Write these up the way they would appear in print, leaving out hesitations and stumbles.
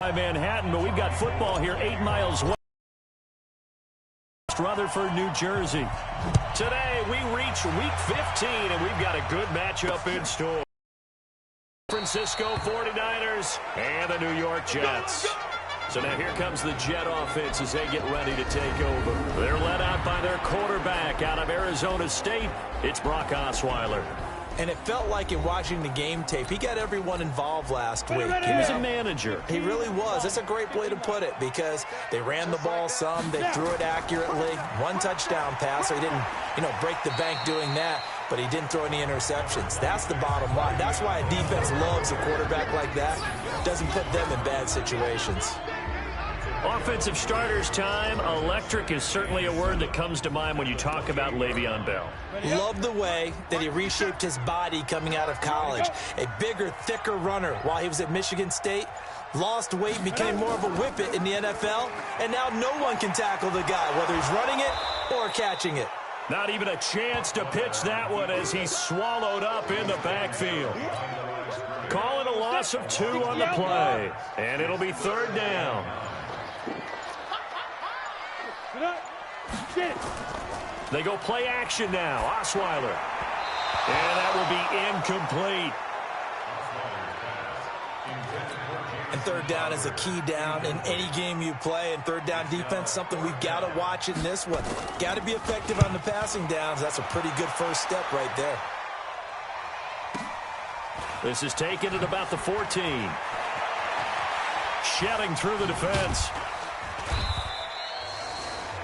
Manhattan, but we've got football here 8 miles west. Rutherford, New Jersey. Today, we reach Week 15, and we've got a good matchup in store. San Francisco 49ers and the New York Jets. So now here comes the Jet offense as they get ready to take over. They're led out by their quarterback out of Arizona State. It's Brock Osweiler. And it felt like in watching the game tape, he got everyone involved last week. He was a manager. He really was. That's a great way to put it because they ran the ball some. They threw it accurately. One touchdown pass. So he didn't, break the bank doing that, but he didn't throw any interceptions. That's the bottom line. That's why a defense loves a quarterback like that. Doesn't put them in bad situations. Offensive starters time. Electric is certainly a word that comes to mind when you talk about Le'Veon Bell. Love the way that he reshaped his body coming out of college. A bigger, thicker runner while he was at Michigan State. Lost weight, became more of a whippet in the NFL. And now no one can tackle the guy, whether he's running it or catching it. Not even a chance to pitch that one as he's swallowed up in the backfield. Calling a loss of 2 on the play. And it'll be 3rd down. They go play action now. Osweiler. And that will be incomplete. And 3rd down is a key down in any game you play. And 3rd down defense, something we've got to watch in this one. Got to be effective on the passing downs. That's a pretty good first step right there. This is taken at about the 14. Shedding through the defense.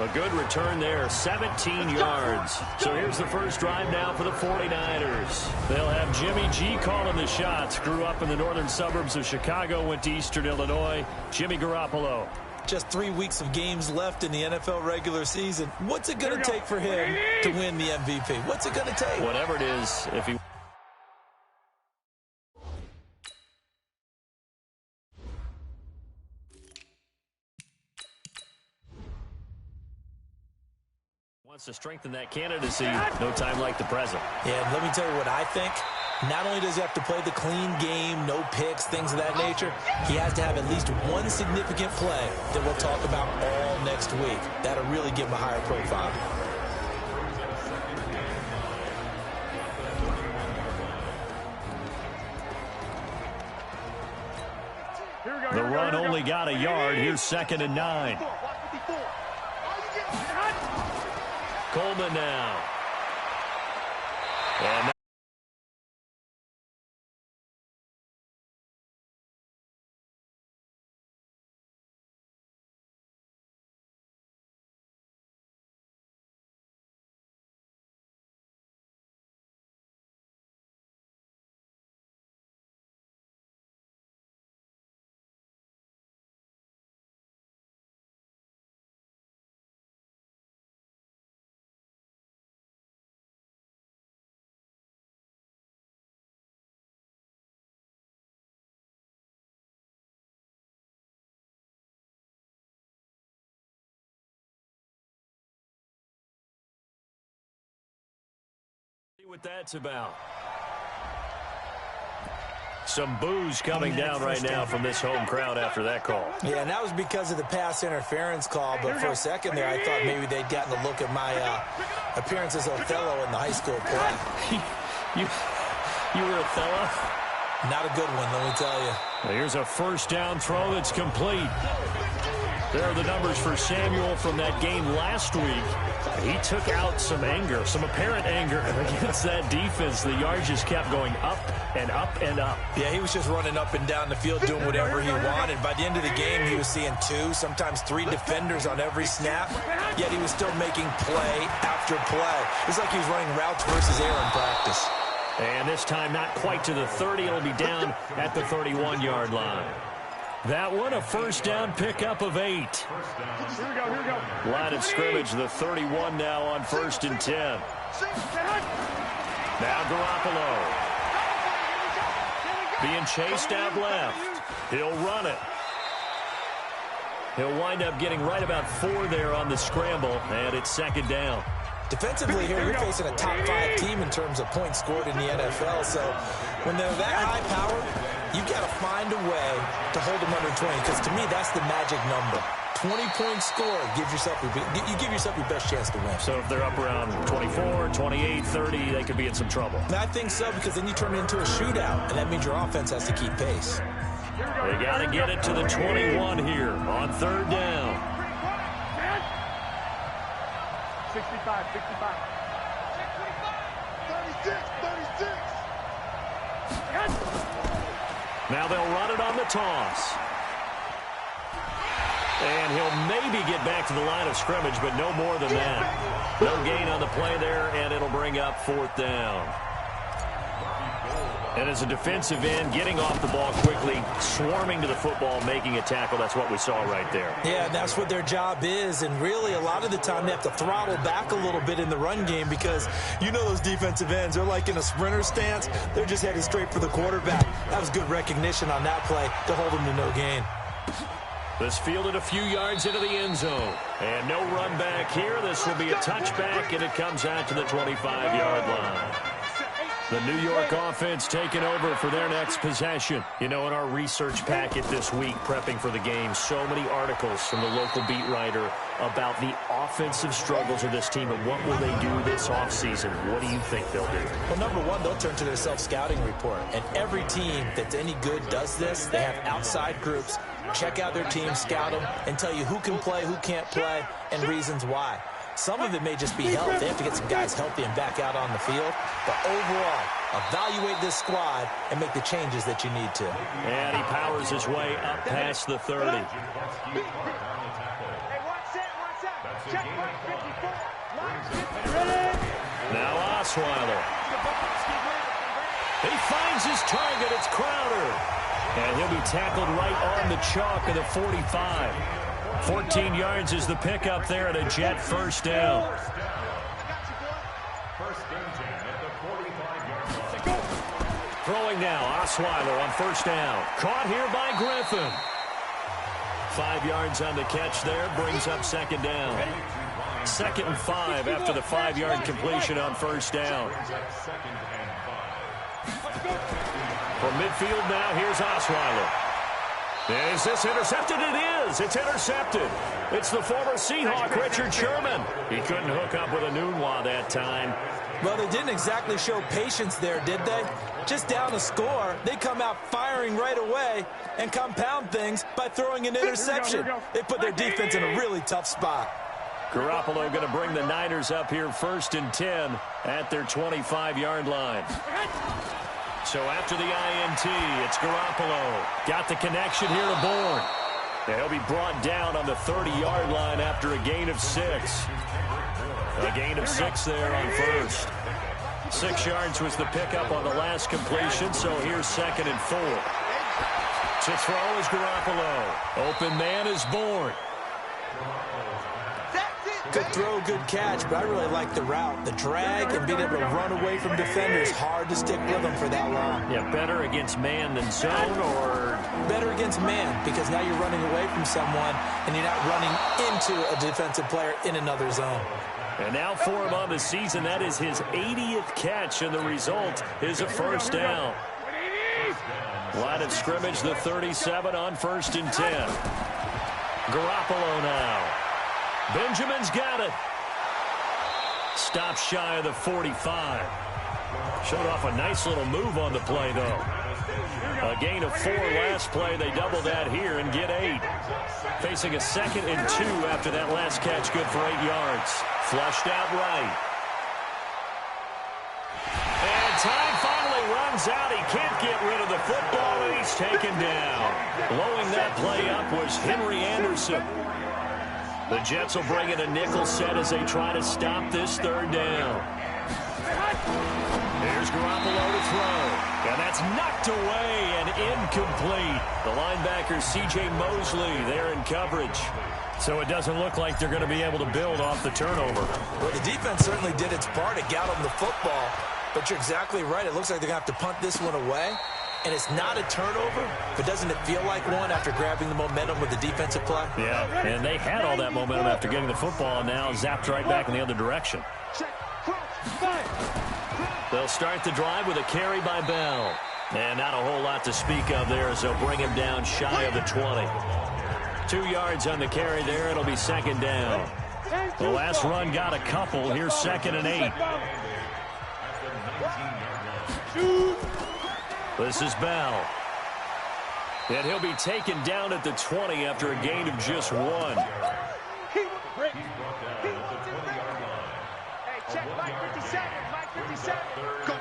A good return there, 17 yards. So here's the first drive now for the 49ers. They'll have Jimmy G calling the shots. Grew up in the northern suburbs of Chicago, went to Eastern Illinois. Jimmy Garoppolo. Just 3 weeks of games left in the NFL regular season. What's it going to take for him to win the MVP? What's it going to take? Whatever it is, if he... wants to strengthen that candidacy, no time like the present. Yeah, let me tell you what I think. Not only does he have to play the clean game, no picks, things of that nature, he has to have at least one significant play that we'll talk about all next week. That'll really give him a higher profile. The run only got a yard. Here's 2nd and 9. Coleman now. And see what that's about. Some boos coming down right now from this home crowd after that call. Yeah, and that was because of the pass interference call. But for a second there, I thought maybe they'd gotten a look at my appearance as Othello in the high school play. You were Othello? Not a good one, let me tell you. Well, here's a first down throw that's complete. There are the numbers for Samuel from that game last week. He took out some anger, some apparent anger against that defense. The yards just kept going up and up and up. Yeah, he was just running up and down the field doing whatever he wanted. By the end of the game, he was seeing 2, sometimes 3 defenders on every snap, yet he was still making play after play. It's like he was running routes versus air in practice. And this time not quite to the 30. It'll be down at the 31-yard line. That one, a first down pickup of 8. Here we go. Line of scrimmage, the 31 now on 1st and 10. Now Garoppolo. Being chased out left. He'll run it. He'll wind up getting right about 4 there on the scramble, and it's 2nd down. Defensively here, you're facing a top 5 team in terms of points scored in the NFL. So when they're that high powered, you got to find a way to hold them under 20, because to me, that's the magic number. 20-point score gives yourself you give yourself your best chance to win. So if they're up around 24, 28, 30, they could be in some trouble. And I think so, because then you turn it into a shootout, and that means your offense has to keep pace. They got to get it to the 21 here on third down. 65, 65. 36. Now they'll run it on the toss. And he'll maybe get back to the line of scrimmage, but no more than that. No gain on the play there, and it'll bring up fourth down. And as a defensive end, getting off the ball quickly, swarming to the football, making a tackle, that's what we saw right there. Yeah, and that's what their job is. And really, a lot of the time, they have to throttle back a little bit in the run game, because you know those defensive ends, they're like in a sprinter stance. They're just headed straight for the quarterback. That was good recognition on that play to hold them to no gain. This fielded a few yards into the end zone. And no run back here. This will be a touchback, and it comes out to the 25-yard line. The New York offense taking over for their next possession. You know, in our research packet this week, prepping for the game, so many articles from the local beat writer about the offensive struggles of this team and what will they do this offseason. What do you think they'll do? Well, number one, they'll turn to their self-scouting report. And every team that's any good does this. They have outside groups, check out their team, scout them, and tell you who can play, who can't play, and reasons why. Some of it may just be health. They have to get some guys healthy and back out on the field. But overall, evaluate this squad and make the changes that you need to. And he powers his way up past the 30. Now Osweiler. He finds his target. It's Crowder. And he'll be tackled right on the chalk of the 45. 14 yards is the pickup there at a Jet first down. Throwing now, Osweiler on first down. Caught here by Griffin. 5 yards on the catch there, brings up second down. 2nd and 5 after the 5-yard completion on first down. From midfield now, here's Osweiler. Is this intercepted? It is. It's intercepted. It's the former Seahawk, Richard Sherman. He couldn't hook up with a Nunwa that time. Well, they didn't exactly show patience there, did they? Just down a score, they come out firing right away and compound things by throwing an interception. They put their defense in a really tough spot. Garoppolo going to bring the Niners up here 1st and 10 at their 25-yard line. So after the INT, it's Garoppolo. Got the connection here to Bourne. And he'll be brought down on the 30-yard line after a gain of 6. A gain of 6 there on first. 6 yards was the pickup on the last completion, so here's 2nd and 4. To throw is Garoppolo. Open man is Bourne. Good throw, good catch, but I really like the route. The drag and being able to run away from defenders, hard to stick with them for that long. Yeah, better against man than zone, or? Better against man, because now you're running away from someone and you're not running into a defensive player in another zone. And now for him on the season, that is his 80th catch, and the result is a first down. Line of scrimmage, the 37 on 1st and 10. Garoppolo now. Benjamin's got it. Stop shy of the 45. Showed off a nice little move on the play, though. A gain of 4 last play. They double that here and get 8. Facing a 2nd and 2 after that last catch, good for 8 yards. Flushed out right. And time finally runs out. He can't get rid of the football, and he's taken down. Blowing that play up was Henry Anderson. The Jets will bring in a nickel set as they try to stop this 3rd down. Here's Garoppolo to throw. And that's knocked away and incomplete. The linebacker, C.J. Mosley, there in coverage. So it doesn't look like they're going to be able to build off the turnover. Well, the defense certainly did its part to get them the football. But you're exactly right. It looks like they're going to have to punt this one away. And it's not a turnover, but doesn't it feel like one after grabbing the momentum with the defensive play? Yeah, and they had all that momentum after getting the football, and now zapped right back in the other direction. They'll start the drive with a carry by Bell. And not a whole lot to speak of there as they'll bring him down shy of the 20. 2 yards on the carry there. It'll be second down. The last run got a couple. Here's 2nd and 8. This is Bell. And he'll be taken down at the 20 after a gain of just 1. Hey, check Mike 57. Mike 57. Go.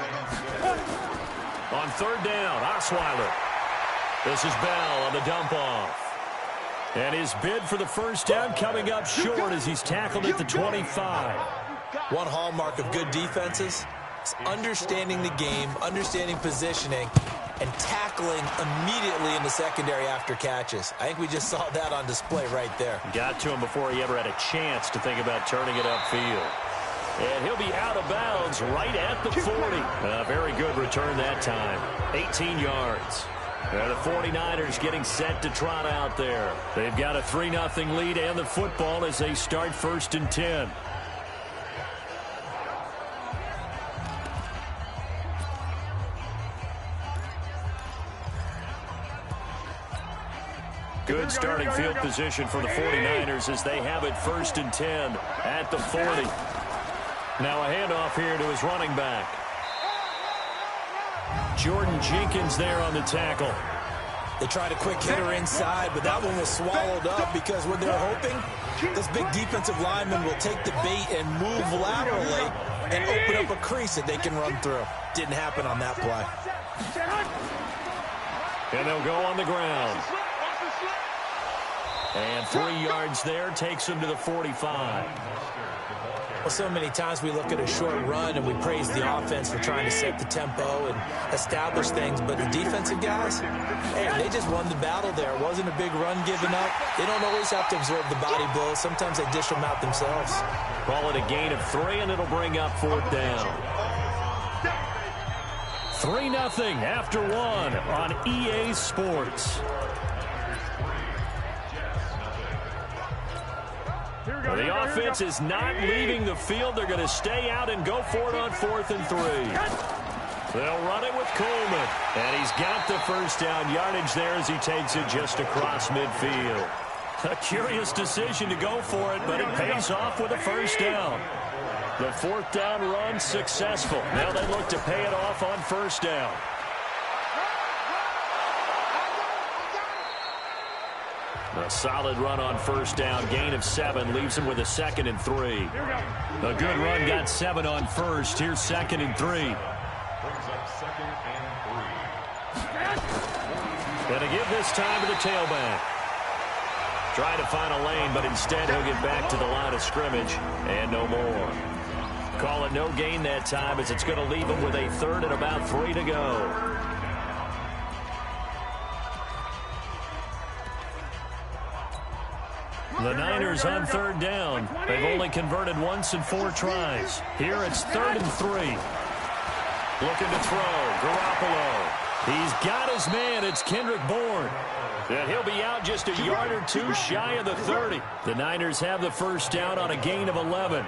On 3rd down, Osweiler. This is Bell on the dump-off. And his bid for the first down coming up short as he's tackled at the 25. One hallmark of good defenses is understanding the game, understanding positioning, and tackling immediately in the secondary after catches. I think we just saw that on display right there. Got to him before he ever had a chance to think about turning it upfield. And he'll be out of bounds right at the 40. A very good return that time. 18 yards. And the 49ers getting set to trot out there. They've got a 3-0 lead and the football as they start 1st and 10. Good starting field position for the 49ers as they have it 1st and 10 at the 40. Now a handoff here to his running back. Jordan Jenkins there on the tackle. They tried a quick hitter inside, but that one was swallowed up because when they're hoping, this big defensive lineman will take the bait and move laterally and open up a crease that they can run through. Didn't happen on that play. And they'll go on the ground. And 3 yards there takes him to the 45. Well, so many times we look at a short run and we praise the offense for trying to set the tempo and establish things, but the defensive guys, hey, they just won the battle there. It wasn't a big run given up. They don't always have to absorb the body blows. Sometimes they dish them out themselves. Call it a gain of 3, and it'll bring up 4th down. 3-0 after 1 on EA Sports. The offense is not leaving the field. They're going to stay out and go for it on 4th and 3. They'll run it with Coleman. And he's got the first down yardage there as he takes it just across midfield. A curious decision to go for it, but it pays off with a first down. The 4th down run successful. Now they look to pay it off on 1st down. A solid run on 1st down. Gain of 7 leaves him with a 2nd and 3. A good run got 7 on 1st. Here's 2nd and 3. And to give this time to the tailback. Try to find a lane, but instead he'll get back to the line of scrimmage and no more. Call it no gain that time as it's going to leave him with a 3rd and about 3 to go. The Niners on 3rd down. They've only converted once in 4 tries. Here it's 3rd and 3. Looking to throw. Garoppolo. He's got his man. It's Kendrick Bourne. And he'll be out just a yard or 2 shy of the 30. The Niners have the first down on a gain of 11.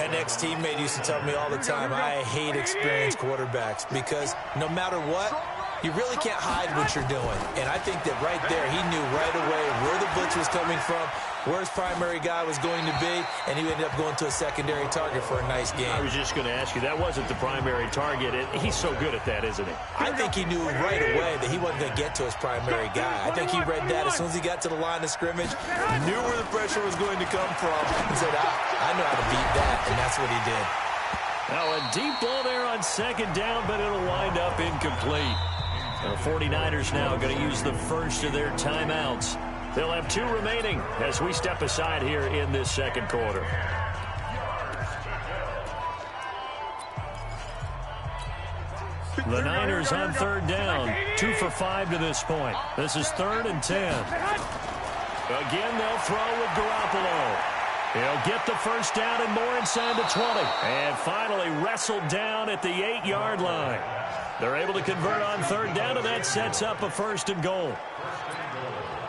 An ex-teammate used to tell me all the time, I hate experienced quarterbacks because no matter what, you really can't hide what you're doing. And I think that right there, he knew right away where the blitz was coming from, where his primary guy was going to be, and he ended up going to a secondary target for a nice game. I was just going to ask you, that wasn't the primary target. He's so good at that, isn't he? I think he knew right away that he wasn't going to get to his primary guy. I think he read that as soon as he got to the line of scrimmage, knew where the pressure was going to come from, and said, I know how to beat that, and that's what he did. Now a deep ball there on 2nd down, but it'll wind up incomplete. The 49ers now going to use the first of their timeouts. They'll have 2 remaining as we step aside here in this 2nd quarter. The Niners on 3rd down. 2 for 5 to this point. This is 3rd and 10. Again, they'll throw with Garoppolo. He'll get the first down and more inside the 20. And finally wrestled down at the 8-yard line. They're able to convert on 3rd down, and that sets up a 1st and goal.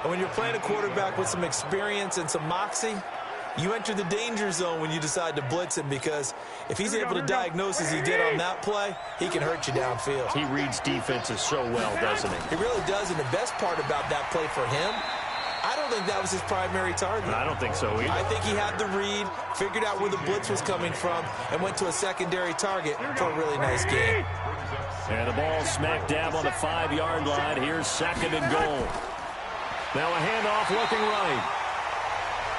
And when you're playing a quarterback with some experience and some moxie, You enter the danger zone when you decide to blitz him, because if he's able to diagnose as he did on that play, he can hurt you downfield. He reads defenses so well, doesn't he? He really does, and the best part about that play for him, I don't think that was his primary target. I don't think so either. I think he had the read, figured out where the blitz was coming from, and went to a secondary target for a really nice game. And the ball smack dab on the 5-yard line. Here's 2nd and goal. Now a handoff looking right.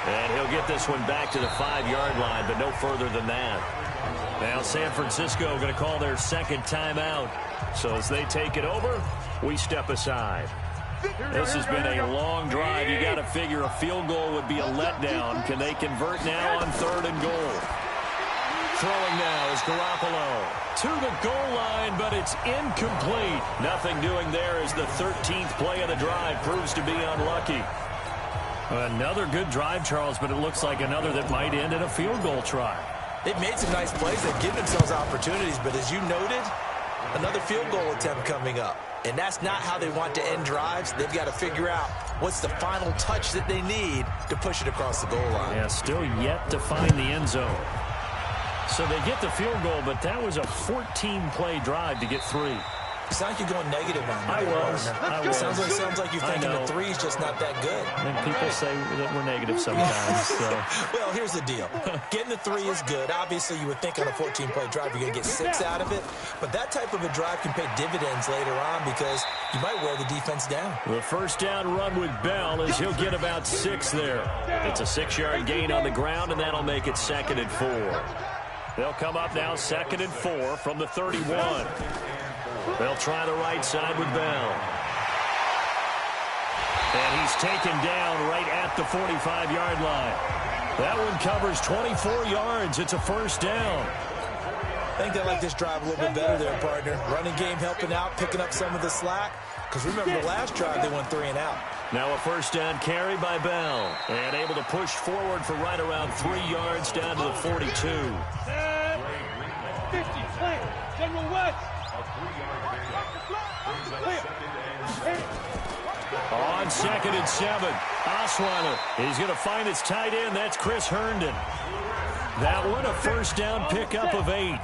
And he'll get this one back to the 5-yard line, but no further than that. Now San Francisco going to call their 2nd timeout. So as they take it over, we step aside. This has been a long drive. You got to figure a field goal would be a letdown. Can they convert now on 3rd and goal? Throwing now is Garoppolo to the goal line, but it's incomplete. Nothing doing there as the 13th play of the drive proves to be unlucky. Another good drive, Charles, but it looks like another that might end in a field goal try. They've made some nice plays. They've given themselves opportunities, but as you noted, another field goal attempt coming up. And that's not how they want to end drives. They've got to figure out what's the final touch that they need to push it across the goal line. Yeah, still yet to find the end zone. So they get the field goal, but that was a 14-play drive to get 3. It's not like you're going negative on that. I was. Sounds like you're thinking the 3's just not that good. And people say that we're negative sometimes. So. Well, here's the deal. Getting the 3 is good. Obviously, you would think on a 14-play drive you're going to get 6 out of it. But that type of a drive can pay dividends later on because you might wear the defense down. The first down run with Bell is he'll get about 6 there. It's a 6-yard gain on the ground, and that'll make it 2nd and 4. They'll come up now 2nd and 4 from the 31. They'll try the right side with Bell. And he's taken down right at the 45-yard line. That one covers 24 yards. It's a first down. I think they like this drive a little bit better there, partner. Running game helping out, picking up some of the slack. Because remember the last drive, they went 3 and out. Now a first down carry by Bell. And able to push forward for right around 3 yards down to the 42. 50, General West. On 2nd and 7, Osweiler. He's going to find his tight end. That's Chris Herndon. That one a first down pickup of 8.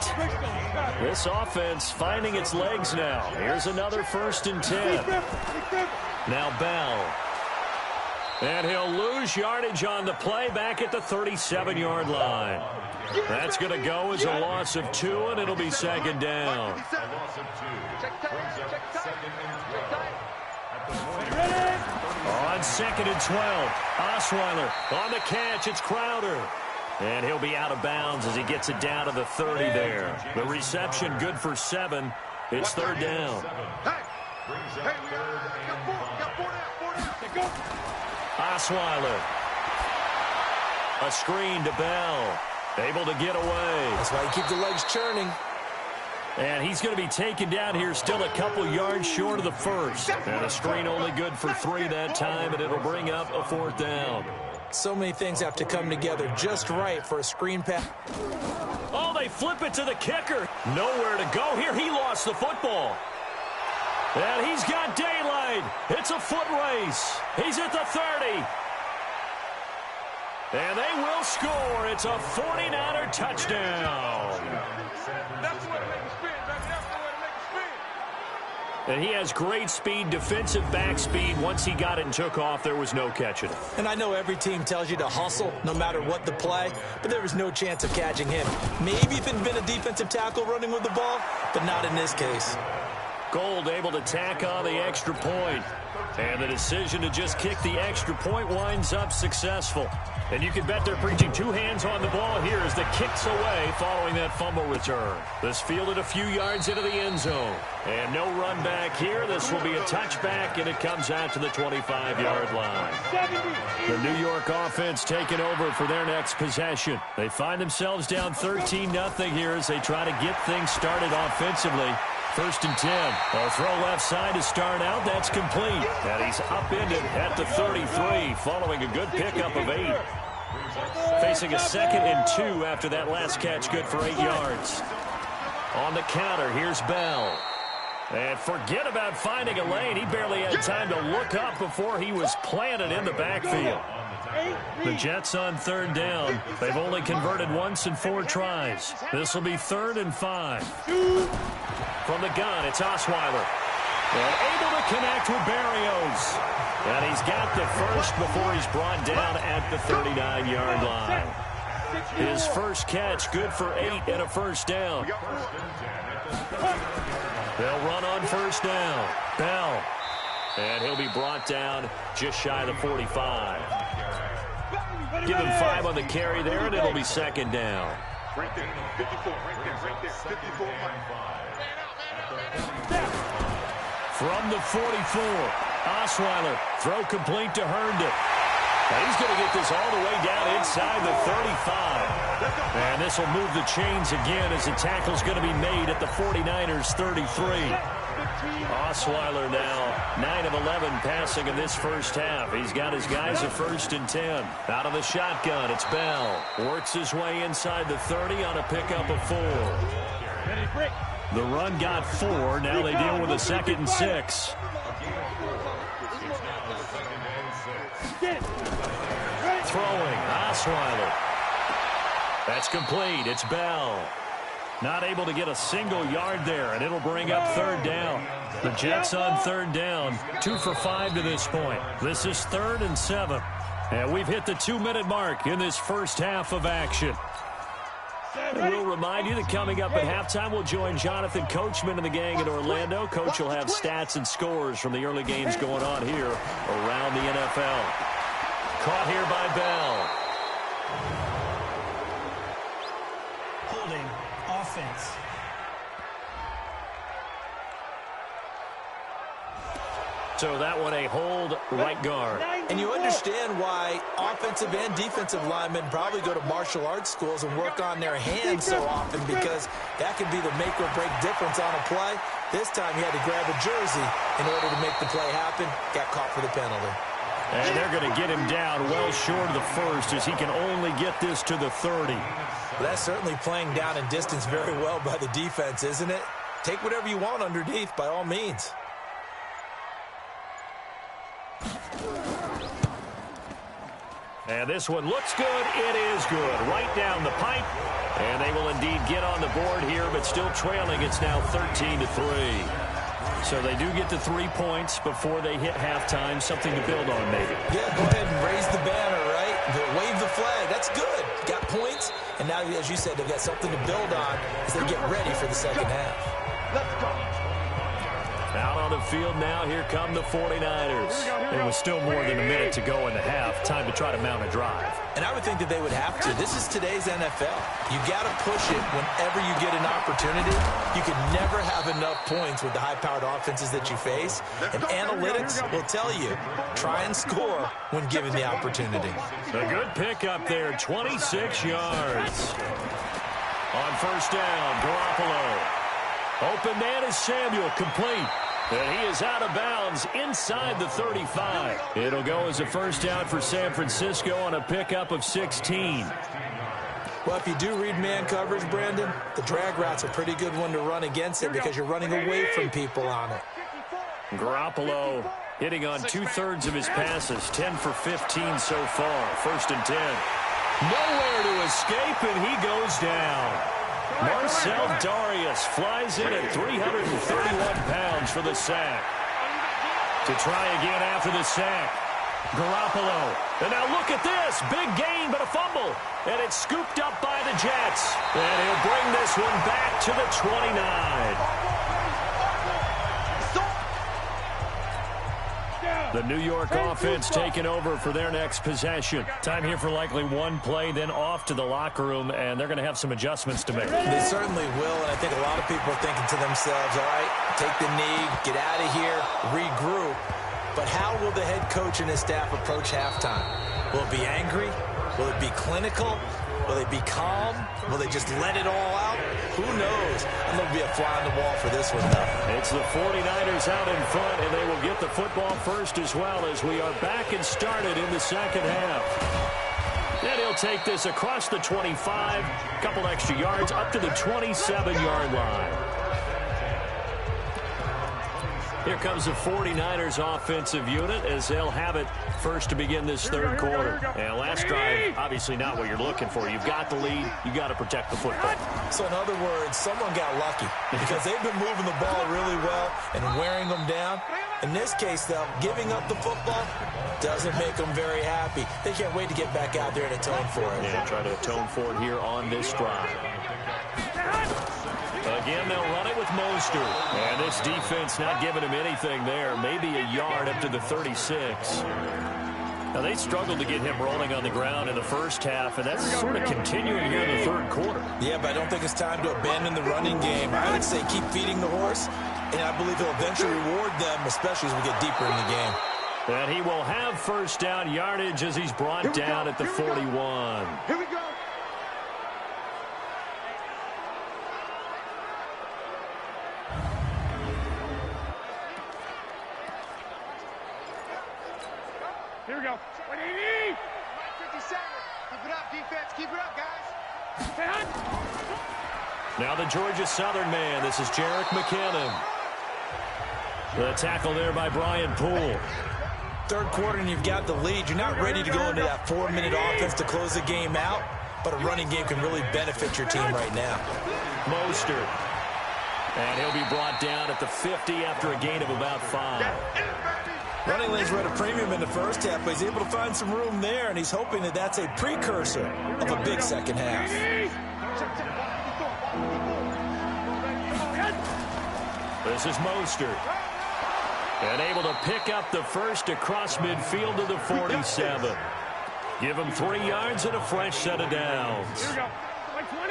This offense finding its legs now. Here's another 1st and 10. Now Bell. And he'll lose yardage on the play back at the 37-yard line. That's going to go as a loss of 2, and it'll be 2nd down. On 2nd and 12, Osweiler on the catch. It's Crowder. And he'll be out of bounds as he gets it down to the 30 there. The reception good for 7. It's 3rd down. Osweiler. A screen to Bell. Able to get away. That's why you keep the legs churning. And he's going to be taken down here still a couple yards short of the 1st. And a screen only good for 3 that time, and it'll bring up a 4th down. So many things have to come together just right for a screen pass. Oh, they flip it to the kicker. Nowhere to go here. He lost the football. And he's got daylight. It's a foot race. He's at the 30. And they will score. It's a 49er touchdown. That's the way to make a spin, baby. That's the way to make a spin. And he has great speed, defensive back speed. Once he got it and took off, there was no catching him. And I know every team tells you to hustle no matter what the play, but there was no chance of catching him. Maybe if it had been a defensive tackle running with the ball, but not in this case. Gold able to tack on the extra point. And the decision to just kick the extra point winds up successful. And you can bet they're preaching 2 hands on the ball here as the kick's away following that fumble return. This fielded a few yards into the end zone. And no run back here. This will be a touchback, and it comes out to the 25-yard line. The New York offense taking over for their next possession. They find themselves down 13-0 here as they try to get things started offensively. 1st and 10. They'll throw left side to start out. That's complete. And he's upended at the 33 following a good pickup of 8. Facing a 2nd and 2 after that last catch, good for 8 yards. On the counter, here's Bell. And forget about finding a lane. He barely had time to look up before he was planted in the backfield. The Jets on third down. They've only converted once in 4 tries. This will be 3rd and 5. From the gun, it's Osweiler. And able to connect with Berrios. And he's got the first before he's brought down at the 39-yard line. His first catch, good for 8 and a first down. They'll run on first down. Bell. And he'll be brought down just shy of the 45. Give him 5 on the carry there, and it'll be 2nd down. Right there, 54, right there, 54. From the 44, Osweiler, throw complete to Herndon. And he's going to get this all the way down inside the 35. And this will move the chains again as the tackle's going to be made at the 49ers' 33. Osweiler now 9 of 11 passing in this first half. He's got his guys at 1st and 10. Out of the shotgun, it's Bell. Works his way inside the 30 on a pickup of 4. The run got 4. Now they deal with a 2nd and 6. Throwing, Osweiler. That's complete. It's Bell. Not able to get a single yard there, and it'll bring up 3rd down. The Jets on 3rd down, 2 for 5 to this point. This is 3rd and 7. And we've hit the 2-minute mark in this first half of action. And we'll remind you that coming up at halftime, we'll join Jonathan Coachman and the gang in Orlando. Coach will have stats and scores from the early games going on here around the NFL. Caught here by Bell. Holding offense. So that one a hold, right guard. And you understand why offensive and defensive linemen probably go to martial arts schools and work on their hands so often, because that could be the make or break difference on a play. This time he had to grab a jersey in order to make the play happen. Got caught for the penalty. And they're going to get him down well short of the first, as he can only get this to the 30. Well, that's certainly playing down in distance very well by the defense, isn't it? Take whatever you want underneath, by all means. And this one looks good. It is good. Right down the pipe. And they will indeed get on the board here, but still trailing. It's now 13-3. So they do get to 3 points before they hit halftime. Something to build on, maybe. Yeah, go ahead and raise the banner, right? Wave the flag. That's good. Got points. And now, as you said, they've got something to build on as they get ready for the second half. Let's go. Out on the field now, here come the 49ers. There was still more than a minute to go in the half. Time to try to mount a drive. And I would think that they would have to. This is today's NFL. You got to push it whenever you get an opportunity. You can never have enough points with the high-powered offenses that you face. And analytics will tell you, try and score when given the opportunity. A good pickup there, 26 yards. On first down, Garoppolo. Open man is Samuel, complete. And he is out of bounds inside the 35. It'll go as a first down for San Francisco on a pickup of 16. Well, if you do read man coverage, Brandon, the drag route's a pretty good one to run against it because you're running away from people on it. Garoppolo hitting on 2/3 of his passes, 10 for 15 so far. 1st and 10. Nowhere to escape, and he goes down. Marcel Darius flies in at 331 pounds for the sack. To try again after the sack. Garoppolo. And now look at this. Big gain, but a fumble. And it's scooped up by the Jets. And he'll bring this one back to the 29. The New York offense taking over for their next possession. Time here for likely one play, then off to the locker room, and they're going to have some adjustments to make. They certainly will, and I think a lot of people are thinking to themselves, all right, take the knee, get out of here, regroup. But how will the head coach and his staff approach halftime? Will it be angry? Will it be clinical? Will they be calm? Will they just let it all out? Who knows? I'm going to be a fly on the wall for this one, though. It's the 49ers out in front, and they will get the football first as well, as we are back and started in the second half. And he'll take this across the 25, a couple extra yards, up to the 27-yard line. Here comes the 49ers offensive unit as they'll have it first to begin this third quarter. And last drive, obviously not what you're looking for. You've got the lead. You've got to protect the football. So in other words, someone got lucky because they've been moving the ball really well and wearing them down. In this case, though, giving up the football doesn't make them very happy. They can't wait to get back out there and atone for it. Yeah, try to atone for it here on this drive. Again, they'll run it with Mostert. And this defense not giving him anything there. Maybe a yard up to the 36. Now, they struggled to get him rolling on the ground in the first half, and that's sort of continuing here in the third quarter. Yeah, but I don't think it's time to abandon the running game. I would say keep feeding the horse, and I believe he'll eventually reward them, especially as we get deeper in the game. And he will have first down yardage as he's brought down at the 41. Here we go. Here we go. 180. 57. Keep it up, defense. Keep it up, guys. Now the Georgia Southern man. This is Jerick McKinnon. The tackle there by Brian Poole. Third quarter and you've got the lead. You're not ready to go into that 4-minute offense to close the game out, but a running game can really benefit your team right now. Mostert. And he'll be brought down at the 50 after a gain of about 5. Running lanes were at a premium in the first half, but he's able to find some room there, and he's hoping that that's a precursor of a big second half. This is Mostert. And able to pick up the first across midfield to the 47. Give him 3 yards and a fresh set of downs.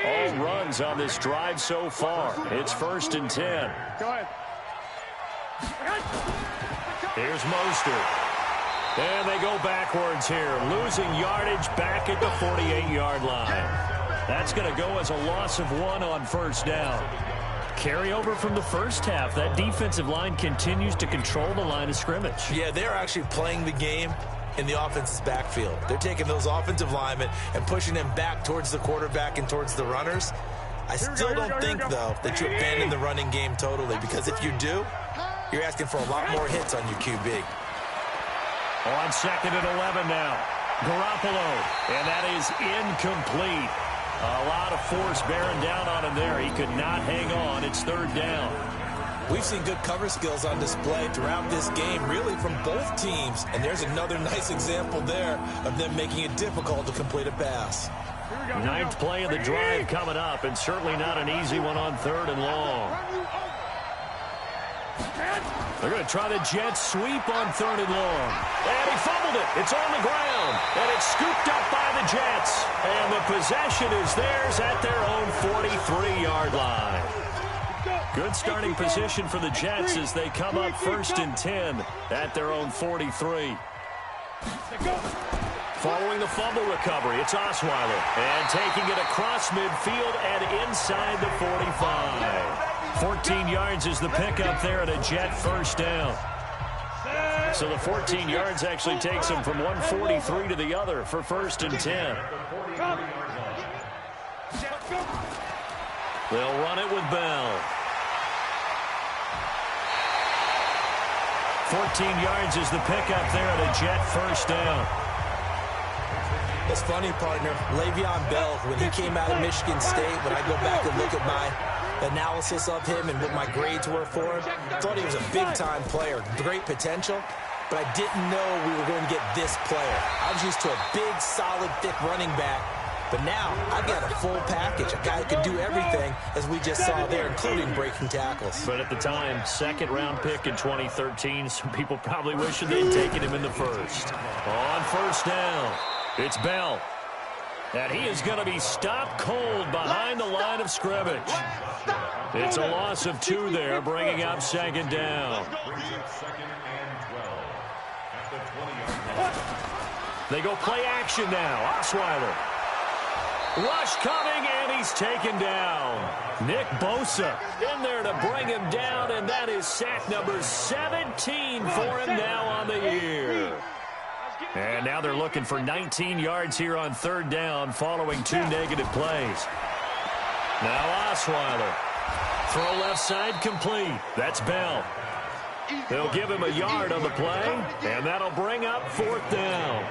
All runs on this drive so far. It's 1st and 10. Go ahead. Here's Mostert. And they go backwards here, losing yardage back at the 48-yard line. That's going to go as a loss of 1 on first down. Carryover from the first half. That defensive line continues to control the line of scrimmage. Yeah, they're actually playing the game in the offense's backfield. They're taking those offensive linemen and pushing them back towards the quarterback and towards the runners. I still don't think, though, that you abandon the running game totally, because if you do, you're asking for a lot more hits on your QB. On 2nd and 11 now. Garoppolo. And that is incomplete. A lot of force bearing down on him there. He could not hang on. It's 3rd down. We've seen good cover skills on display throughout this game, really from both teams. And there's another nice example there of them making it difficult to complete a pass. 9th play of the drive coming up, and certainly not an easy one on 3rd and long. They're going to try the jet sweep on 3rd and long. And he fumbled it. It's on the ground. And it's scooped up by the Jets. And the possession is theirs at their own 43-yard line. Good starting position for the Jets as they come up 1st and 10 at their own 43. Following the fumble recovery, it's Osweiler. And taking it across midfield and inside the 45. 14 yards is the pickup there at a Jet first down. So the 14 yards actually takes him from 143 to the other for 1st and 10. They'll run it with Bell. 14 yards is the pickup there at a Jet first down. It's funny, partner. Le'Veon Bell, when he came out of Michigan State, when I go back and look at my analysis of him and what my grades were for him, thought he was a big-time player, great potential, but I didn't know we were going to get this player. I was used to a big, solid, thick running back, but now I've got a full package, a guy who can do everything, as we just saw there, including breaking tackles. But at the time, 2nd-round pick in 2013, some people probably wishing they'd taken him in the first. On 1st down, it's Bell. And he is going to be stopped cold behind the line of scrimmage. It's a loss of 2 there, bringing up 2nd down. They go play action now. Osweiler. Rush coming, and he's taken down. Nick Bosa in there to bring him down, and that is sack number 17 for him now on the year. And now they're looking for 19 yards here on 3rd down following 2 negative plays. Now Osweiler. Throw left side complete. That's Bell. They'll give him a yard on the play, and that'll bring up 4th down.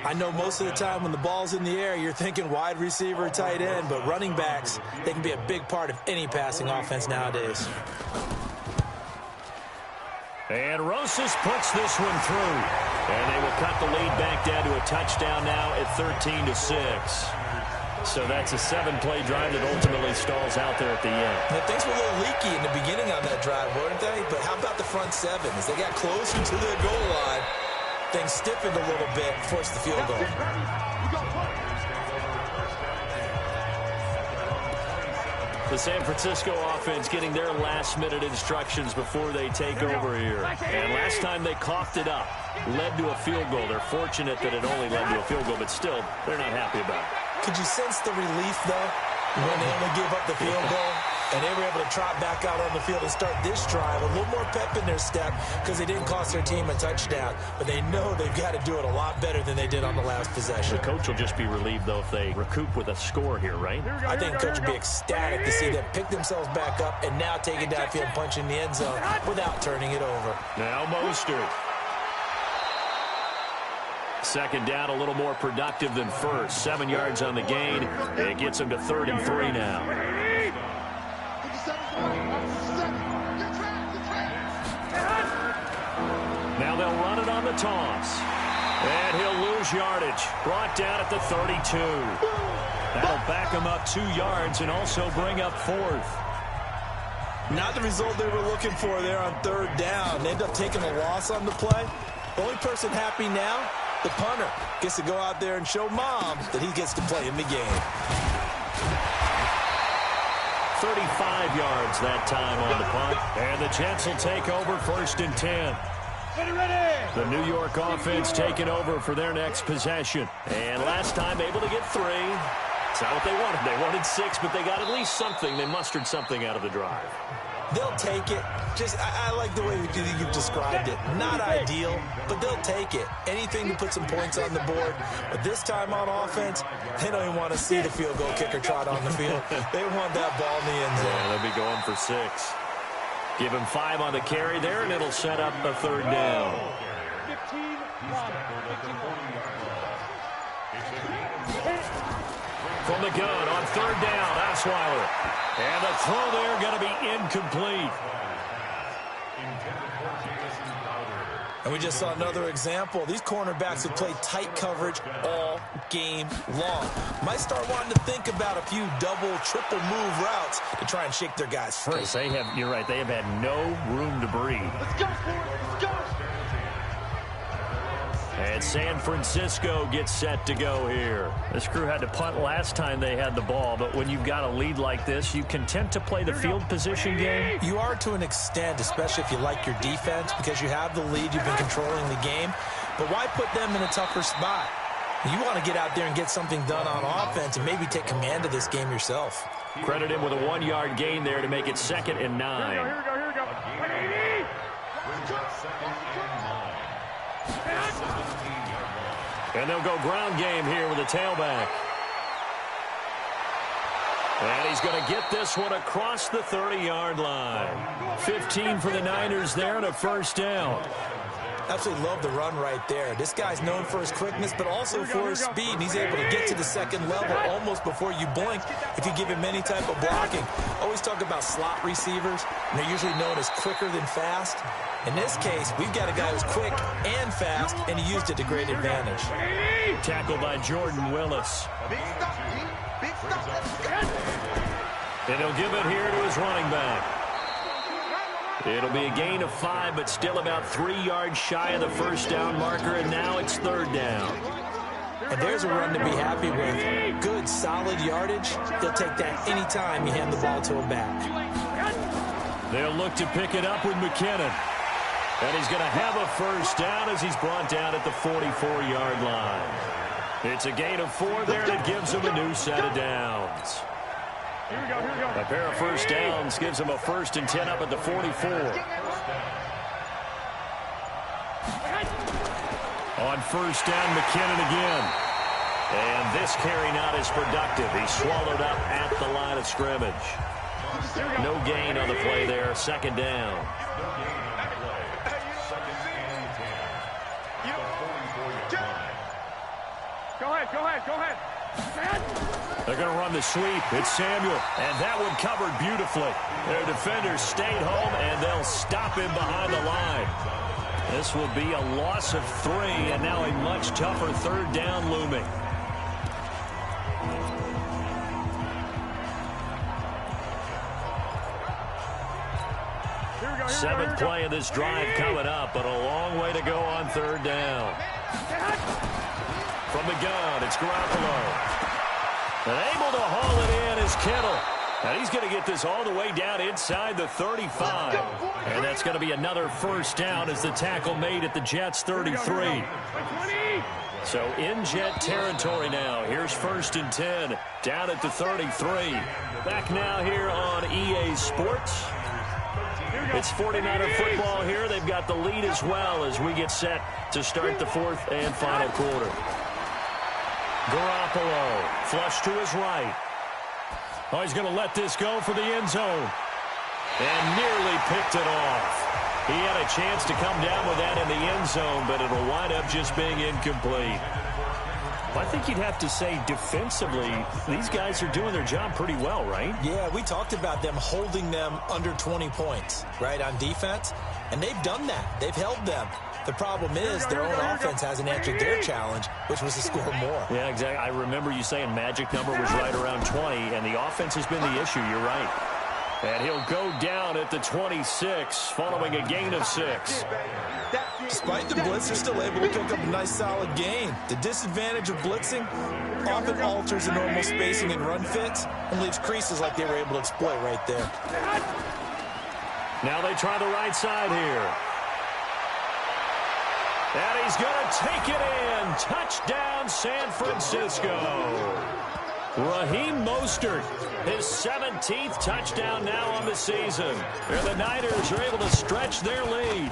I know most of the time when the ball's in the air, you're thinking wide receiver, tight end, but running backs, they can be a big part of any passing offense nowadays. And Rosas puts this one through. And they will cut the lead back down to a touchdown now at 13-6. So that's a 7-play drive that ultimately stalls out there at the end. Now, things were a little leaky in the beginning on that drive, weren't they? But how about the front seven? As they got closer to their goal line, things stiffened a little bit, forced the field goal. The San Francisco offense getting their last-minute instructions before they take over here. And last time they coughed it up, led to a field goal. They're fortunate that it only led to a field goal, but still, they're not happy about it. Could you sense the relief, though, when they only gave up the field goal? And they were able to trot back out on the field and start this drive. A little more pep in their step because they didn't cost their team a touchdown. But they know they've got to do it a lot better than they did on the last possession. The coach will just be relieved, though, if they recoup with a score here, right? I think the coach will be ecstatic to see them pick themselves back up and now take it downfield and punch in the end zone without turning it over. Now Mostert. Second down, a little more productive than first. 7 yards on the gain. It gets them to 3rd and 3 now. Now they'll run it on the toss. And he'll lose yardage. Brought down at the 32. That'll back him up 2 yards and also bring up 4th. Not the result they were looking for there on 3rd down. They end up taking a loss on the play. The only person happy now, the punter, gets to go out there and show mom that he gets to play in the game. 35 yards that time on the punt. And the Jets will take over 1st and 10. The New York offense taking over for their next possession. And last time able to get 3. It's not what they wanted. They wanted 6, but they got at least something. They mustered something out of the drive. They'll take it. I like the way you've described it. Not ideal, but they'll take it. Anything to put some points on the board. But this time on offense, they don't even want to see the field goal kicker trot on the field. They want that ball in the end zone. Yeah, they'll be going for 6. Give him 5 on the carry there, and it'll set up a 3rd down. From the gun on 3rd down, Osweiler. And the throw there going to be incomplete. And we just saw another example. These cornerbacks have played tight coverage all game long. Might start wanting to think about a few double, triple move routes to try and shake their guys free. You're right, they have had no room to breathe. Let's go, let's go. And San Francisco gets set to go here. This crew had to punt last time they had the ball, but when you've got a lead like this, you content to play the field position game? You are to an extent, especially if you like your defense, because you have the lead, you've been controlling the game. But why put them in a tougher spot? You want to get out there and get something done on offense and maybe take command of this game yourself. Credit him with a 1-yard gain there to make it 2nd and 9. Here we go. And they'll go ground game here with a tailback. And he's going to get this one across the 30-yard line. 15 for the Niners there and a 1st down. Absolutely love the run right there. This guy's known for his quickness, but also for his speed. And he's able to get to the 2nd level almost before you blink if you give him any type of blocking. Always talk about slot receivers, and they're usually known as quicker than fast. In this case, we've got a guy who's quick and fast, and he used it to great advantage. Tackled by Jordan Willis. And he'll give it here to his running back. It'll be a gain of 5, but still about 3 yards shy of the 1st down marker, and now it's 3rd down. And there's a run to be happy with. Good, solid yardage. They'll take that anytime you hand the ball to him back. They'll look to pick it up with McKinnon. And he's going to have a 1st down as he's brought down at the 44-yard line. It's a gain of 4 there that gives him a new set of downs. Here we go. A pair of 1st downs gives him a 1st and 10 up at the 44. On 1st down, McKinnon again. And this carry not as productive. He's swallowed up at the line of scrimmage. No gain on the play there. 2nd down. Go ahead. They're going to run the sweep. It's Samuel, and that one covered beautifully. Their defenders stayed home, and they'll stop him behind the line. This will be a loss of 3, and now a much tougher third down looming. Seventh play of this drive coming up, but a long way to go on third down. From the gun, it's Garoppolo. And able to haul it in is Kittle. And he's going to get this all the way down inside the 35. And that's going to be another first down as the tackle made at the Jets' 33. So in Jet territory now. Here's 1st and 10 down at the 33. Back now here on EA Sports. It's 49er football here. They've got the lead as well as we get set to start the 4th and final quarter. Garoppolo, flush to his right. Oh, he's going to let this go for the end zone. And nearly picked it off. He had a chance to come down with that in the end zone, but it'll wind up just being incomplete. I think you'd have to say defensively, these guys are doing their job pretty well, right? Yeah, we talked about them holding them under 20 points, right, on defense. And they've done that. They've held them. The problem is their own offense hasn't answered their challenge, which was to score more. Yeah, exactly. I remember you saying magic number was right around 20, and the offense has been the issue. You're right. And he'll go down at the 26 following a gain of 6. Despite the blitz, they're still able to pick up a nice solid gain. The disadvantage of blitzing often alters the normal spacing and run fits and leaves creases like they were able to exploit right there. Now they try the right side here. And he's going to take it in. Touchdown, San Francisco. Raheem Mostert, his 17th touchdown now on the season. And the Niners are able to stretch their lead.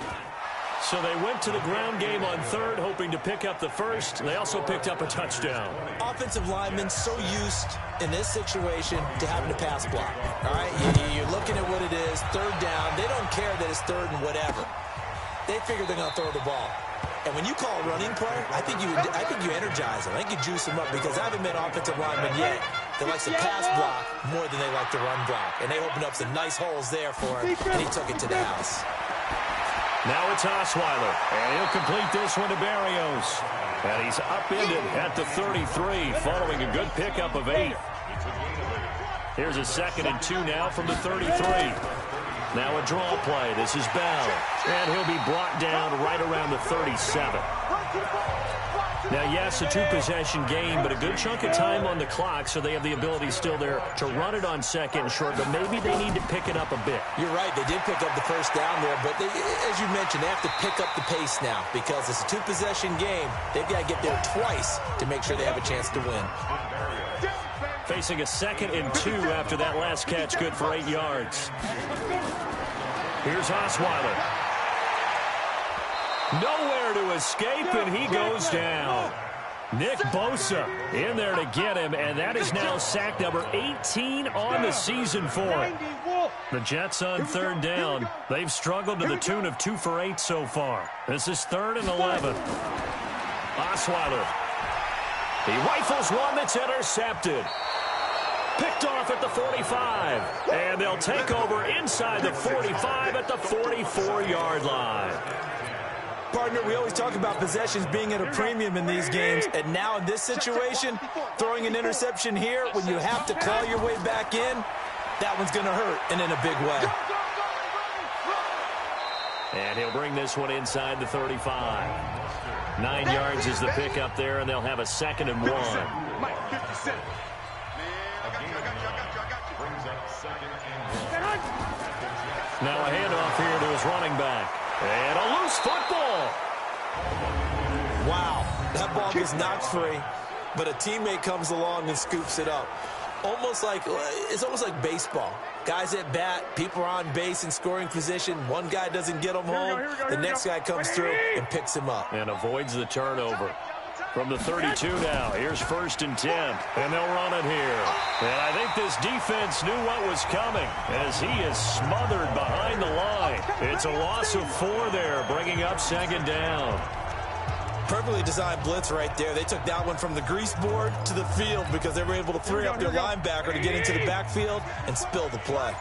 So they went to the ground game on 3rd, hoping to pick up the 1st. They also picked up a touchdown. Offensive linemen so used in this situation to having to pass block. All right, you're looking at what it is, 3rd down. They don't care that it's 3rd and whatever. They figure they're going to throw the ball. And when you call a running play, I think you energize them. I think you juice them up because I haven't met offensive linemen yet that likes to pass block more than they like to run block. And they opened up some nice holes there for him, and he took it to the house. Now it's Osweiler, and he'll complete this one to Berrios. And he's upended at the 33 following a good pickup of 8. Here's a 2nd and 2 now from the 33. Now a draw play. This is Bell. And he'll be brought down right around the 37. Now, yes, a 2-possession game, but a good chunk of time on the clock, so they have the ability still there to run it on 2nd and short, but maybe they need to pick it up a bit. You're right. They did pick up the 1st down there, but as you mentioned, they have to pick up the pace now because it's a 2-possession game. They've got to get there twice to make sure they have a chance to win. Facing a 2nd and 2 after that last catch, good for 8 yards. Here's Osweiler. Nowhere to escape, and he goes down. Nick Bosa in there to get him, and that is now sack number 18 on the season for him. The Jets on 3rd down. They've struggled to the tune of 2 for 8 so far. This is 3rd and 11. Osweiler. He rifles one that's intercepted. Picked off at the 45. And they'll take over inside the 45 at the 44-yard line. Partner, we always talk about possessions being at a premium in these games, and now in this situation, throwing an interception here when you have to claw your way back in, that one's going to hurt, and in a big way. And he'll bring this one inside the 35. 9 yards is the pickup there, and they'll have a 2nd and 1. Now a handoff here to his running back. And a loose football. Wow, that ball gets knocked free, but a teammate comes along and scoops it up. It's almost like baseball. Guys at bat, people are on base in scoring position. One guy doesn't get them home. The next guy comes through and picks him up. And avoids the turnover. From the 32 now, here's 1st and 10, and they'll run it here. And I think this defense knew what was coming as he is smothered behind the line. It's a loss of 4 there, bringing up 2nd down. Perfectly designed blitz right there. They took that one from the grease board to the field because they were able to free up their linebacker to get into the backfield and spill the play.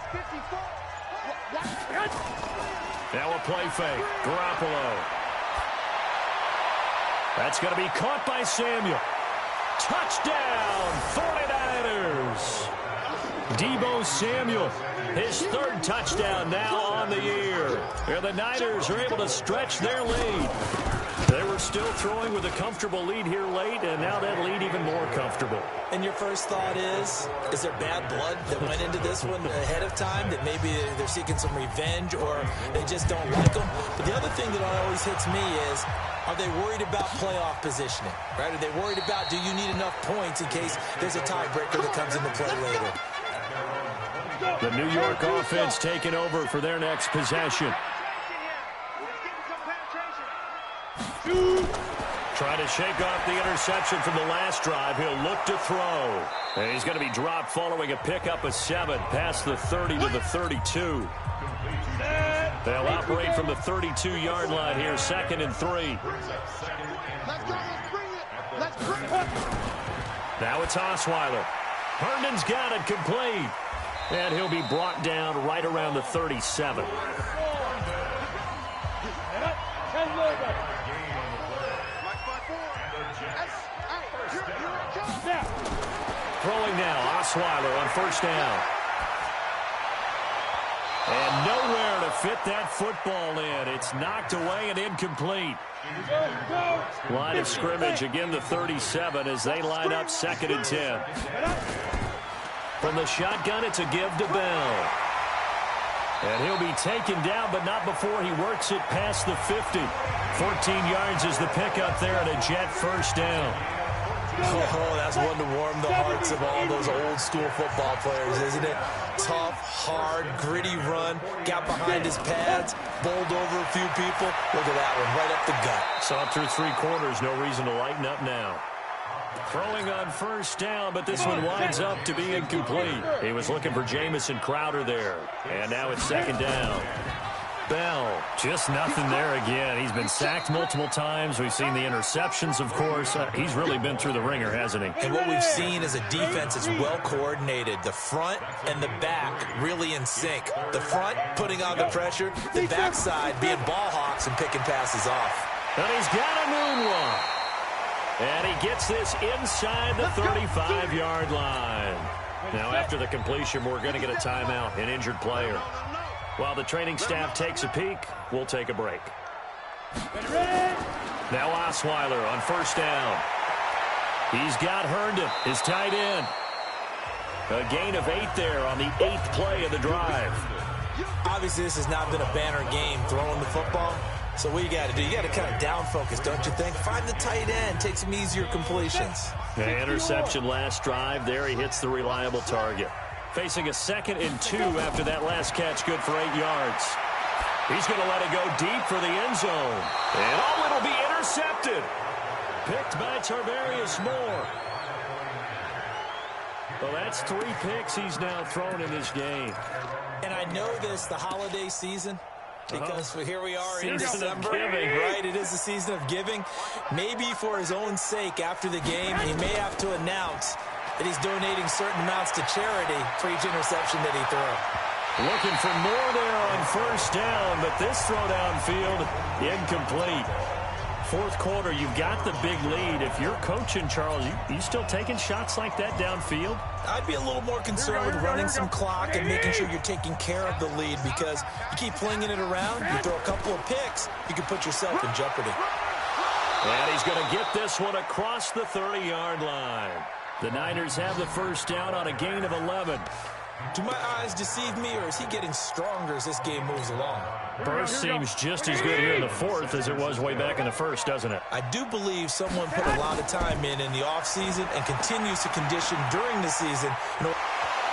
Now a play fake. Garoppolo. That's going to be caught by Samuel. Touchdown, 49ers. Deebo Samuel, his third touchdown now on the year. And the Niners are able to stretch their lead. They were still throwing with a comfortable lead here late, and now that lead even more comfortable. And your first thought is there bad blood that went into this one ahead of time, that maybe they're seeking some revenge or they just don't like them? But the other thing that always hits me is, are they worried about playoff positioning? Right? Are they worried about, do you need enough points in case there's a tiebreaker that comes into play later? The New York offense taking over for their next possession. Trying to shake off the interception from the last drive. He'll look to throw. And he's going to be dropped following a pickup of 7 past the 30 to the 32. They'll operate from the 32-yard line here, 2nd and 3. Let's go. Let's bring it. Let's bring it. Now it's Osweiler. Herndon's got it complete. And he'll be brought down right around the 37. Throwing now, Osweiler on first down. And nowhere to fit that football in. It's knocked away and incomplete. Line of scrimmage, again the 37 as they line up 2nd and 10. From the shotgun, it's a give to Bell. And he'll be taken down, but not before he works it past the 50. 14 yards is the pickup there and a Jet first down. Oh, that's one to warm the hearts of all those old school football players, isn't it? Tough, hard, gritty run, got behind his pads, bowled over a few people. Look at that one, right up the gut. Saw through 3 quarters, no reason to lighten up now. Throwing on first down, but this one winds up to be incomplete. He was looking for Jamison Crowder there. And now it's 2nd down. Bell, just nothing there again. He's been sacked multiple times. We've seen the interceptions, of course. He's really been through the ringer, hasn't he? And what we've seen is a defense that's well coordinated. The front and the back really in sync. The front putting on the pressure, the backside being ball hawks and picking passes off. And he's got a moonwalk. And he gets this inside the 35-yard line. Now, after the completion, we're going to get a timeout, an injured player. While the training staff takes a peek, we'll take a break. Now Osweiler on first down. He's got Herndon, his tight end. A gain of 8 there on the 8th play of the drive. Obviously, this has not been a banner game throwing the football. So what you got to do, you got to kind of down focus, don't you think? Find the tight end, take some easier completions. The interception last drive. There he hits the reliable target. Facing a 2nd and 2 after that last catch, good for 8 yards. He's going to let it go deep for the end zone. And it'll be intercepted. Picked by Tarvarius Moore. Well, that's 3 picks he's now thrown in this game. And I know this, the holiday season, because here we are in Season of December, giving. right? It is the season of giving. Maybe for his own sake, after the game, he may have to announce that he's donating certain amounts to charity for each interception that he threw. Looking for more there on first down, but this throw downfield incomplete. 4th quarter, you've got the big lead. If you're coaching, Charles, you still taking shots like that downfield? I'd be a little more concerned with running some clock and making sure you're taking care of the lead, because you keep flinging it around, you throw a couple of picks, you can put yourself in jeopardy. And he's going to get this one across the 30-yard line. The Niners have the first down on a gain of 11. Do my eyes deceive me, or is he getting stronger as this game moves along? Burst seems just as good here in the 4th as it was way back in the 1st, doesn't it? I do believe someone put a lot of time in the offseason and continues to condition during the season.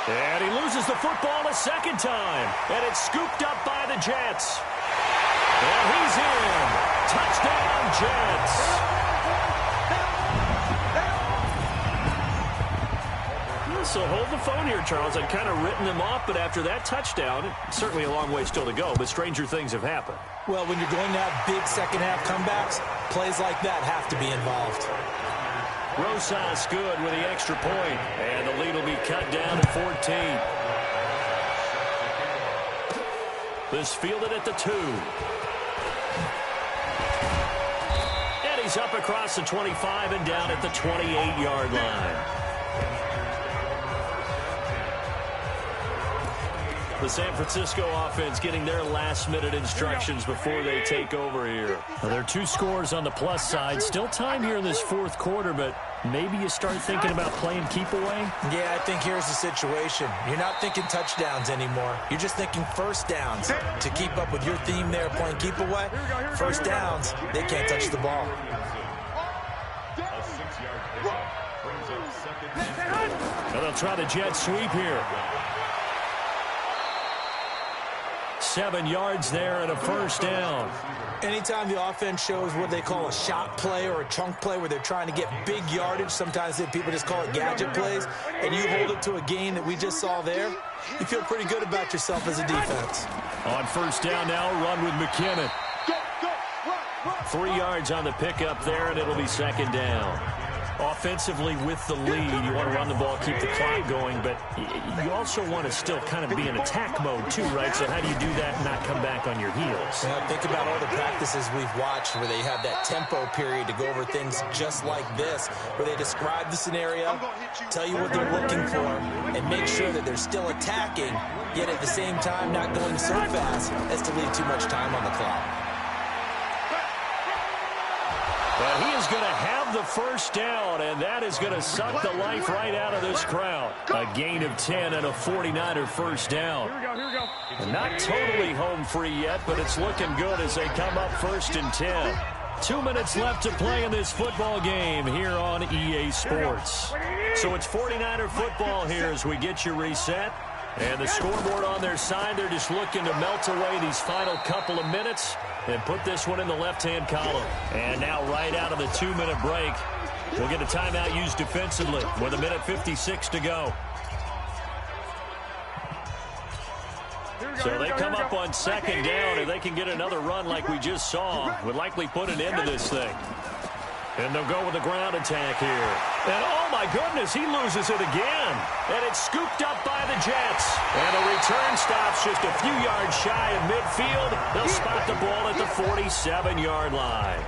And he loses the football a 2nd time. And it's scooped up by the Jets. And he's in. Touchdown, Jets. So hold the phone here, Charles. I'd kind of written them off, but after that touchdown, certainly a long way still to go, but stranger things have happened. Well, when you're going to have big second-half comebacks, Plays like that have to be involved. Rosas good with the extra point, and the lead will be cut down to 14. This fielded at the 2. And he's up across the 25 and down at the 28-yard line. The San Francisco offense getting their last-minute instructions before they take over here. Now, there are 2 scores on the plus side. Still time here in this fourth quarter, but maybe you start thinking about playing keep away? Yeah, I think here's the situation. You're not thinking touchdowns anymore. You're just thinking first downs. To keep up with your theme there, playing keep away, first downs, they can't touch the ball. Well, they'll try the jet sweep here. 7 yards there and a first down. Anytime the offense shows what they call a shot play or a chunk play where they're trying to get big yardage, sometimes people just call it gadget plays, and you hold it to a gain that we just saw there, you feel pretty good about yourself as a defense. On first down now, run with McKinnon. 3 yards on the pickup there, and it'll be second down. Offensively with the lead, you want to run the ball, keep the clock going, but you also want to still kind of be in attack mode too, right? So how do you do that and not come back on your heels? Yeah, think about all the practices we've watched where they have that tempo period to go over things just like this, where they describe the scenario, tell you what they're looking for, and make sure that they're still attacking, yet at the same time not going so fast as to leave too much time on the clock. But he is going to have the first down, and that is going to suck the life right out of this crowd. A gain of 10 and a 49er first down. And not totally home free yet, but it's looking good as they come up first and 10. 2 minutes left to play in this football game here on EA Sports. So it's 49er football here as we get you reset. And the scoreboard on their side, they're just looking to melt away these final couple of minutes and put this one in the left-hand column. And now right out of the 2-minute break, we'll get a timeout used defensively with 1:56 to go. So they come up on second down, and they can get another run like we just saw. Would likely put an end to this thing. And they'll go with the ground attack here. And, oh, my goodness, he loses it again. And it's scooped up by the Jets. And the return stops just a few yards shy of midfield. They'll spot the ball at the 47-yard line.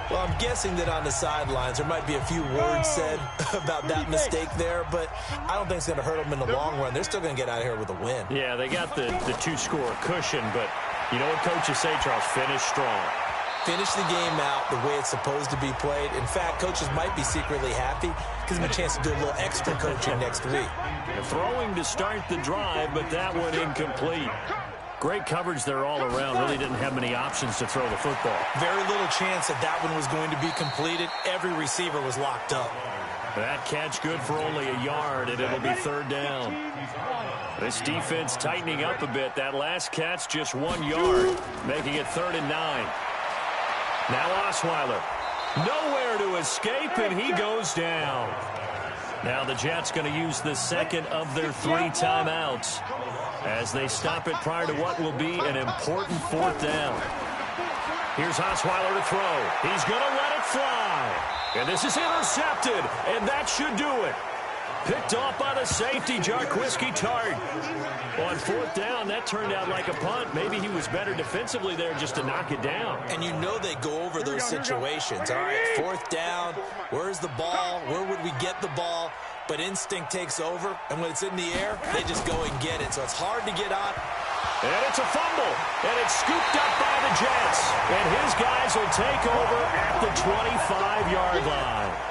Well, I'm guessing that on the sidelines there might be a few words said about that mistake there, but I don't think it's going to hurt them in the long run. They're still going to get out of here with a win. Yeah, they got the 2-score cushion, but you know what coaches say, Charles? Finish strong. Finish the game out the way it's supposed to be played. In fact, coaches might be secretly happy. Gives them a chance to do a little extra coaching next week. Throwing to start the drive, but that one incomplete. Great coverage there all around. Really didn't have many options to throw the football. Very little chance that that one was going to be completed. Every receiver was locked up. That catch good for only a yard, and it'll be third down. This defense tightening up a bit. That last catch just 1 yard, making it 3rd and 9. Now Osweiler, nowhere to escape, and he goes down. Now the Jets going to use the second of their 3 timeouts as they stop it prior to what will be an important 4th down. Here's Osweiler to throw. He's going to let it fly. And this is intercepted, and that should do it. Picked off by the safety, Jarquiski Tart. On 4th down, that turned out like a punt. Maybe he was better defensively there just to knock it down. And you know they go over those situations. All right, 4th down, where's the ball? Where would we get the ball? But instinct takes over, and when it's in the air, they just go and get it. So it's hard to get on. And it's a fumble, and it's scooped up by the Jets. And his guys will take over at the 25-yard line.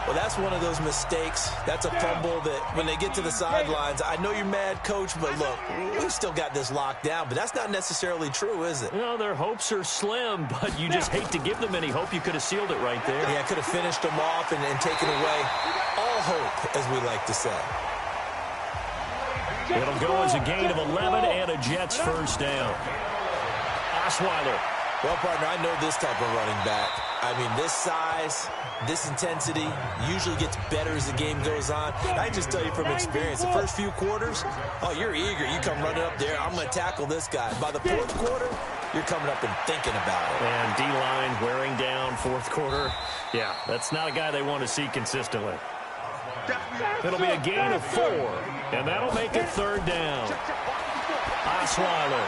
Well, that's one of those mistakes. That's a fumble that when they get to the sidelines, I know you're mad, Coach, but look, we've still got this locked down. But that's not necessarily true, is it? Well, their hopes are slim, but you just hate to give them any hope. You could have sealed it right there. Yeah, could have finished them off and taken away all hope, as we like to say. It'll go as a gain of 11 and a Jets first down. Osweiler. Well, partner, I know this type of running back. I mean, this size, this intensity usually gets better as the game goes on. And I just tell you from experience, the first few quarters, oh, you're eager. You come running up there, I'm going to tackle this guy. By the 4th quarter, you're coming up and thinking about it. And D-line wearing down fourth quarter. Yeah, that's not a guy they want to see consistently. It'll be a gain of 4, and that'll make it third down. Osweiler.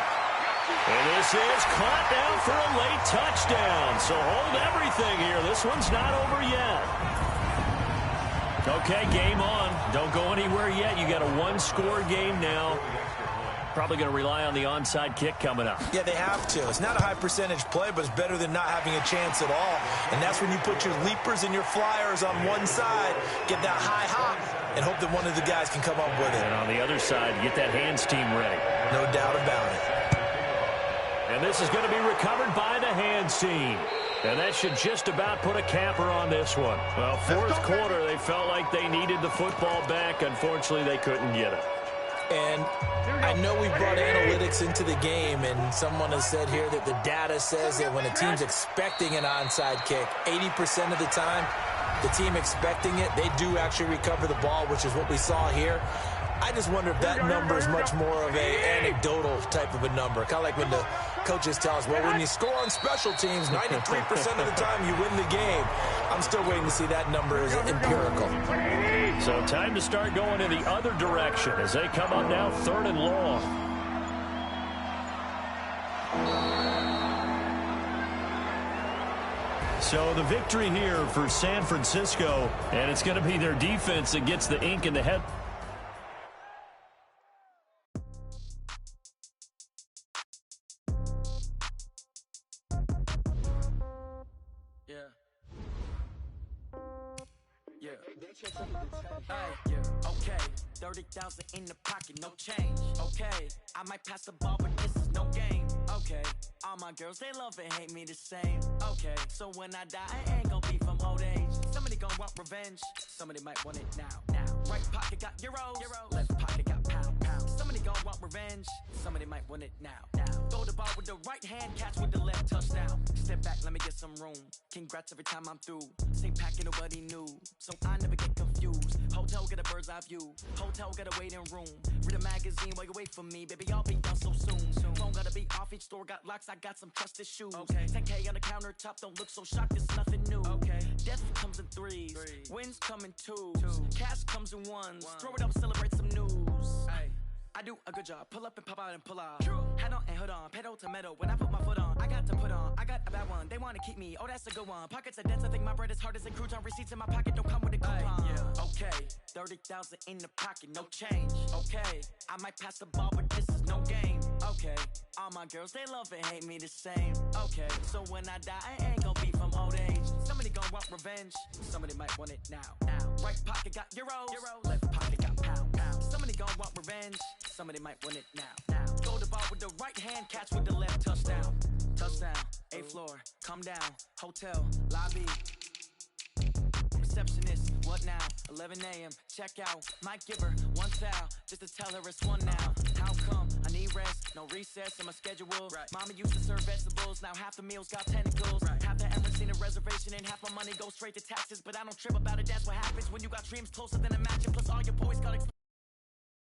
And this is caught down for a late touchdown. So hold everything here. This one's not over yet. Okay, game on. Don't go anywhere yet. You got a one-score game now. Probably going to rely on the onside kick coming up. Yeah, they have to. It's not a high percentage play, but it's better than not having a chance at all. And that's when you put your leapers and your flyers on one side, get that high hop, and hope that one of the guys can come up with it. And on the other side, get that hands team ready. No doubt about it. And this is going to be recovered by the hands team. And that should just about put a capper on this one. Well, fourth quarter, they felt like they needed the football back. Unfortunately, they couldn't get it. And I know we brought analytics into the game, and someone has said here that the data says that when a team's expecting an onside kick, 80% of the time, the team expecting it, they do actually recover the ball, which is what we saw here. I just wonder if that number is much more of a anecdotal type of a number. Kind of like when the coaches tell us, well, when you score on special teams, 93% of the time you win the game. I'm still waiting to see that number is empirical. So time to start going in the other direction as they come up now 3rd and long. So the victory here for San Francisco, and it's going to be their defense that gets the ink in the head. Okay, 30,000 in the pocket, no change. Okay, I might pass the ball, but this is no game. Okay, all my girls, they love and hate me the same. Okay, so when I die, I ain't gonna be from old age. Somebody gonna want revenge, somebody might want it now. Right pocket got euros, left pocket got pound. Somebody gonna want revenge, somebody might want it now. Throw the ball with the right hand, catch with the left, touchdown. Step back, let me get some room. Congrats every time I'm through. Same packet, nobody knew, so I never get confused. Hotel get a bird's eye view, hotel get a waiting room. Read a magazine while you wait for me, baby, I'll be done so soon. Phone gotta be off, each store got locks, I got some trusted shoes. 10K on the countertop, don't look so shocked, it's nothing new. Death comes in threes, wins come in twos, cash comes in ones. Throw it up, celebrate some news. I do a good job, pull up and pop out and pull out. Head on and hood on, pedal to metal. When I put my foot on, I got to put on. I got a bad one, they want to keep me. Oh, that's a good one. Pockets are dense, I think my bread is hard as a crouton. Receipts in my pocket don't come with a coupon. Okay, 30,000 in the pocket, no change. Okay, I might pass the ball, but this is no game. Okay, all my girls, they love and hate me the same. Okay, so when I die, I ain't gonna be from old age. Somebody gonna want revenge, somebody might want it now. Right pocket got euros, left pocket got pound. Somebody gonna want revenge, somebody might win it now. Throw the ball with the right hand, catch with the left, touchdown. Touchdown, 8th floor, come down, hotel, lobby. Receptionist, what now? 11 a.m., check out. Might give her one foul, just to tell her it's one now. How come? I need rest, no recess in my schedule. Mama used to serve vegetables, now half the meals got tentacles. Half the Emirates seen a reservation and half my money goes straight to taxes. But I don't trip about it, that's what happens when you got dreams closer than a match. And plus all your boys got